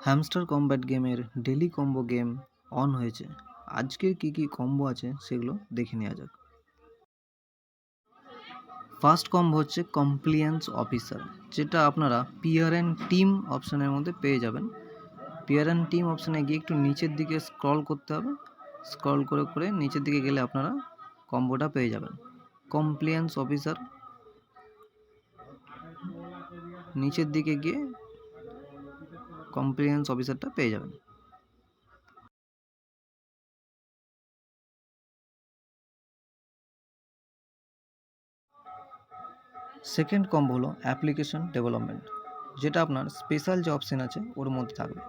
Hamster combat গেমের daily combo game on হয়েছে। আজকের কী কী কম্বো আছে সেগুলো দেখে নেওয়া যাক। ফার্স্ট কম্বো হচ্ছে কমপ্লিয়েন্স অফিসার, যেটা আপনারা পিয়ার অ্যান্ড টিম অপশানের মধ্যে পেয়ে যাবেন। পিয়ার অ্যান্ড টিম অপশানে গিয়ে একটু নিচের দিকে স্ক্রল করতে হবে। স্ক্রল করে করে নিচের দিকে গেলে আপনারা কম্বোটা পেয়ে যাবেন। কমপ্লিয়েন্স অফিসার, নিচের দিকে গিয়ে কমপ্লিয়েন্স অফিসারটা পেয়ে যাবেন। সেকেন্ড কম্বো হলো অ্যাপ্লিকেশন ডেভেলপমেন্ট, যেটা আপনার স্পেশাল যে অপশান আছে ওর মধ্যে থাকবে।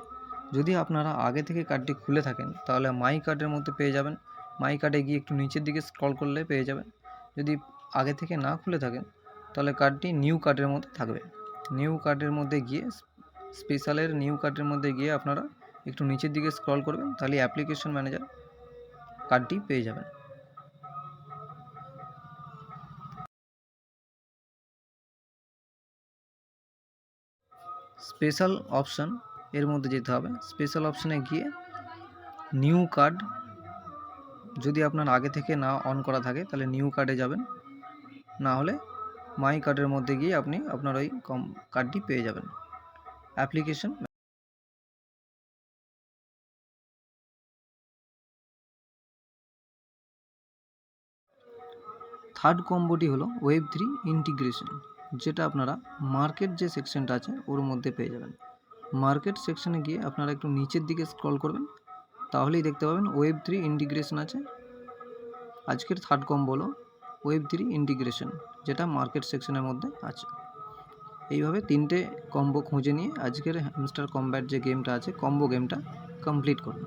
যদি আপনারা আগে থেকে কার্ডটি খুলে থাকেন তাহলে মাই কার্ডের মধ্যে পেয়ে যাবেন। মাই কার্ডে গিয়ে একটু নিচের দিকে স্ক্রল করলে পেয়ে যাবেন। যদি আগে থেকে না খুলে থাকেন তাহলে কার্ডটি নিউ কার্ডের মধ্যে থাকবে। নিউ কার্ডের মধ্যে গিয়ে স্পেশালের নিউ কার্ডের মধ্যে গিয়ে আপনারা একটু নিচের দিকে স্ক্রল করবেন, তাহলে অ্যাপ্লিকেশন ম্যানেজার কার্ডটি পেয়ে যাবেন। স্পেশাল অপশান এর মধ্যে যেতে হবে। স্পেশাল অপশানে গিয়ে নিউ কার্ড, যদি আপনার আগে থেকে না অন করা থাকে তাহলে নিউ কার্ডে যাবেন, না হলে মাই কার্ডের মধ্যে গিয়ে আপনি আপনার ওই কার্ডটি পেয়ে যাবেন। অ্যাপ্লিকেশন থার্ড কম্বোটি হলো Web3 ইন্টিগ্রেশন, যেটা আপনারা মার্কেট যে সেকশনটা আছে ওর মধ্যে পেয়ে যাবেন। মার্কেট সেকশনে গিয়ে আপনারা একটু নিচের দিকে স্ক্রল করবেন, তাহলেই দেখতে পাবেন Web3 ইন্টিগ্রেশন আছে। আজকের থার্ড কম্বো হলো Web3 ইন্টিগ্রেশন, যেটা মার্কেট সেকশনের মধ্যে আছে। এইভাবে তিনটে কম্বো খুঁজে নিয়ে আজকের হ্যামস্টার কমব্যাট যে গেমটা আছে কম্বো গেমটা কমপ্লিট করুন।